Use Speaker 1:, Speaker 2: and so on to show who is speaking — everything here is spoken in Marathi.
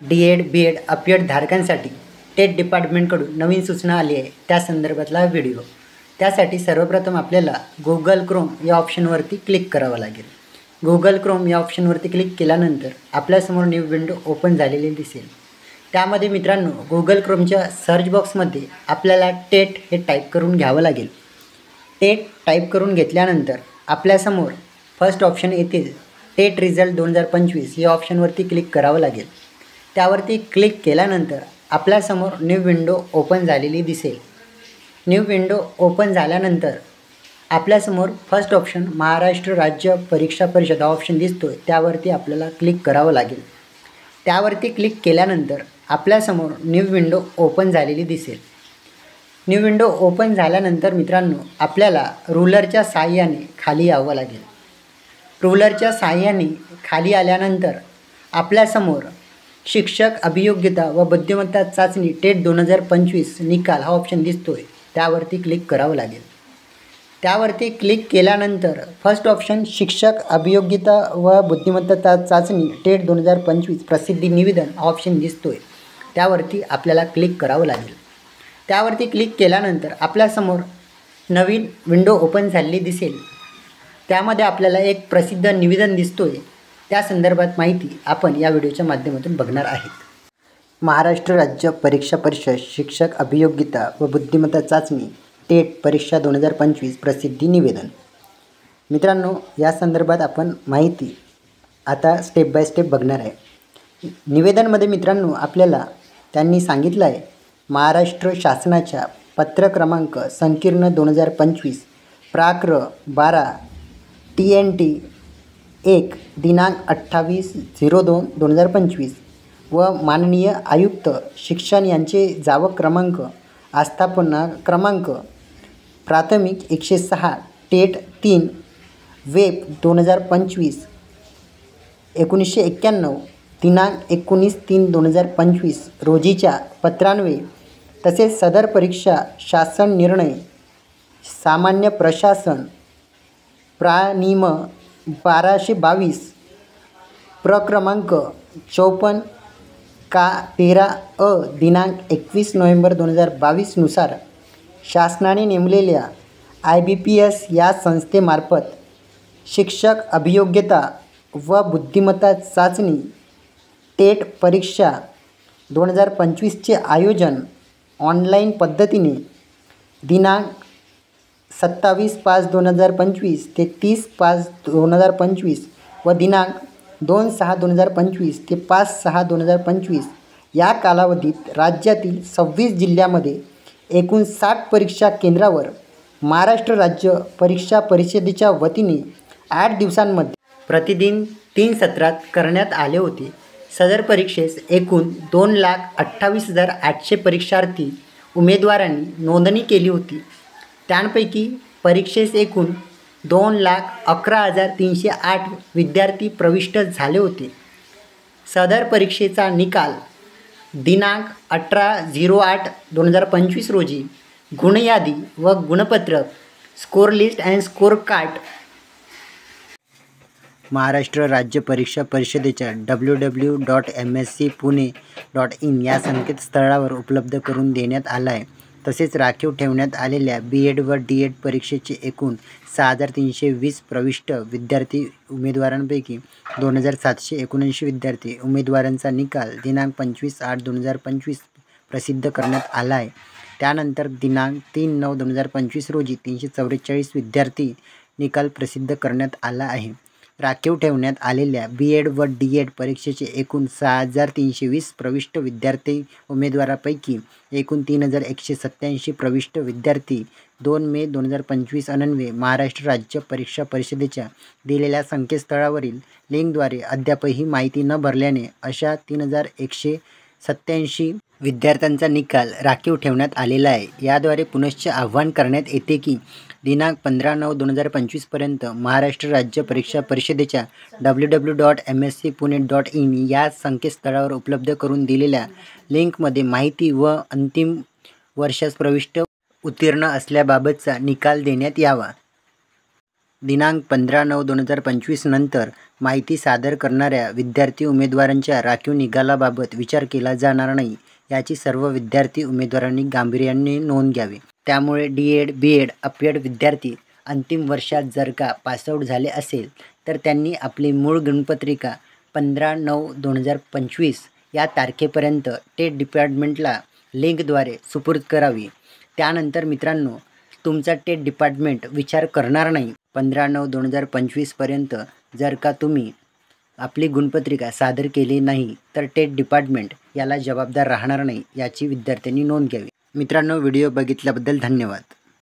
Speaker 1: डी.एड. बी.एड. अपीएड धारकांसाठी टेट डिपार्टमेंटकडून नवीन सूचना आली आहे, त्या संदर्भातला व्हिडिओ। त्यासाठी सर्वप्रथम आपल्याला गुगल क्रोम या ऑप्शनवरती क्लिक करावं लागेल। गुगल क्रोम या ऑप्शनवरती क्लिक केल्यानंतर आपल्यासमोर न्यू विंडो ओपन झालेली दिसेल। त्यामध्ये मित्रांनो गुगल क्रोमच्या सर्च बॉक्समध्ये आपल्याला टेट हे टाईप करून घ्यावं लागेल। टेट टाईप करून घेतल्यानंतर आपल्यासमोर फर्स्ट ऑप्शन येते टेट रिझल्ट 2025 या ऑप्शनवरती क्लिक करावं लागेल। त्यावरती क्लिक केल्यानंतर आपल्यासमोर न्यू विंडो ओपन झालेली दिसेल। न्यू विंडो ओपन झाल्यानंतर आपल्यासमोर फर्स्ट ऑप्शन महाराष्ट्र राज्य परीक्षा परिषद हा ऑप्शन दिसतोय, त्यावरती आपल्याला क्लिक करावं लागेल। त्यावरती क्लिक केल्यानंतर आपल्यासमोर न्यू विंडो ओपन झालेली दिसेल। न्यू विंडो ओपन झाल्यानंतर मित्रांनो आपल्याला रुलरच्या साहाय्याने खाली यावं लागेल। रुलरच्या साहाय्याने खाली आल्यानंतर आपल्यासमोर शिक्षक अभियोग्यता व बुद्धिमत्ता चाचणी टेट 2025 निकाल हा ऑप्शन दिसतोय, त्यावरती क्लिक करावं लागेल। त्यावरती क्लिक केल्यानंतर फर्स्ट ऑप्शन शिक्षक अभियोग्यता व बुद्धिमत्ता चाचणी टेट 2025 प्रसिद्धी निवेदन हा ऑप्शन दिसतोय, त्यावरती आपल्याला क्लिक करावं लागेल। त्यावरती क्लिक केल्यानंतर आपल्यासमोर नवीन विंडो ओपन झालेली दिसेल। त्यामध्ये आपल्याला एक प्रसिद्ध निवेदन दिसतोय, त्या संदर्भात माहिती आपण या व्हिडिओच्या माध्यमातून बघणार आहोत। महाराष्ट्र राज्य परीक्षा परिषद शिक्षक अभियोग्यता व बुद्धिमत्ता चाचणी टेट परीक्षा 2025 प्रसिद्धी निवेदन। मित्रांनो या संदर्भात आपण माहिती आता स्टेप बाय स्टेप बघणार आहे। निवेदनमध्ये मित्रांनो आपल्याला त्यांनी सांगितलं आहे महाराष्ट्र शासनाच्या पत्र क्रमांक संकीर्ण 2025 प्राक्र 12 TNT 1 दिनांक 28/02/2025 व माननीय आयुक्त शिक्षण यांचे जावक क्रमांक आस्थापना क्रमांक प्राथमिक 106 टेट 3 वेब 2025 1991 दिनांक 19/3/2025 रोजीच्या पत्रान्वये तसेच सदर परीक्षा शासन निर्णय सामान्य प्रशासन प्रानिम 1222 प्रक्रमांक 54 का 13 दिनांक 21 नोव्हेंबर 2022 नुसार शासनाने नेमलेल्या IBPS या संस्थेमार्फत शिक्षक अभियोग्यता व बुद्धिमत्ता चाचणी टेट परीक्षा 2025चे आयोजन ऑनलाईन पद्धतीने दिनांक 27/5/2025 ते 30/5/2025 व दिनांक 2/6/2025 ते 5/6/2025 या कालावधीत राज्यातील 26 जिल्ह्यामध्ये एकूण 60 परीक्षा केंद्रावर महाराष्ट्र राज्य परीक्षा परिषदेच्या वतीने 8 दिवसांमध्ये प्रतिदिन 3 सत्रात करण्यात आले होते। सदर परीक्षेस एकूण 2,28,800 परीक्षार्थी उमेदवारांनी नोंदणी केली होती। त्यांपैकी परीक्षेस एकूण 2,11,308 विद्यार्थी प्रविष्ट झाले होते। सदर परीक्षेचा निकाल दिनांक 18/08/2025 रोजी गुणयादी व गुणपत्रक score list and score card Maharashtra राज्य परीक्षा परिषदेच्या www.mscpune.in या संकेतस्थळावर उपलब्ध करून देण्यात आला आहे। तसेच राखीव ठेवण्यात आलेल्या B.एड. व D.एड. परीक्षेचे एकूण 6,320 प्रविष्ट विद्यार्थी उमेदवारांपैकी 2,779 विद्यार्थी उमेदवारांचा निकाल दिनांक 25/8/2025 प्रसिद्ध करण्यात आला आहे। त्यानंतर दिनांक 3/9/2025 रोजी 344 विद्यार्थी निकाल प्रसिद्ध करण्यात आला आहे। राखीव ठेवण्यात आलेल्या B.एड. व D.एड. परीक्षेचे एकूण 6,320 प्रविष्ट विद्यार्थी उमेदवारांपैकी एकूण 3,187 प्रविष्ट विद्यार्थी 2 मे 2025 अन्वये महाराष्ट्र राज्य परीक्षा परिषदेच्या दिलेल्या संकेतस्थळावरील लिंकद्वारे अद्यापही माहिती न भरल्याने अशा 3,187 विद्यार्थ्यांचा निकाल राखीव ठेवण्यात आलेला आहे। याद्वारे पुनश्च आवाहन करण्यात येते की दिनांक 15/9/2025 पर्यंत महाराष्ट्र राज्य परीक्षा परिषदेच्या www.mscpune.in या संकेतस्थळावर उपलब्ध करून दिलेल्या लिंकमध्ये माहिती व अंतिम वर्षास प्रविष्ट उत्तीर्ण असल्याबाबतचा निकाल देण्यात यावा। दिनांक 15/9/2025 नंतर माहिती सादर करणाऱ्या विद्यार्थी उमेदवारांच्या राखीव निकालाबाबत विचार केला जाणार नाही याची सर्व विद्यार्थी उमेदवारांनी गांभीर्याने नोंद घ्यावी। त्यामुळे D.Ed, B.Ed अपीएड विद्यार्थी अंतिम वर्षात जर का पासआउट झाले असेल तर त्यांनी आपली मूळ गुणपत्रिका 15/9/2025 या तारखेपर्यंत टेट डिपार्टमेंटला लिंकद्वारे सुपूर्द करावी। त्यानंतर मित्रांनो, तुमचा टेट डिपार्टमेंट विचार करणार नाही। 15/9/2025 पर्यंत जर का तुम्ही आपली गुणपत्रिका सादर केली नाही तर टेट डिपार्टमेंट याला जबाबदार राहणार नाही याची विद्यार्थ्यांनी नोंद घ्यावी। मित्रांनो, व्हिडिओ बघितल्याबद्दल धन्यवाद।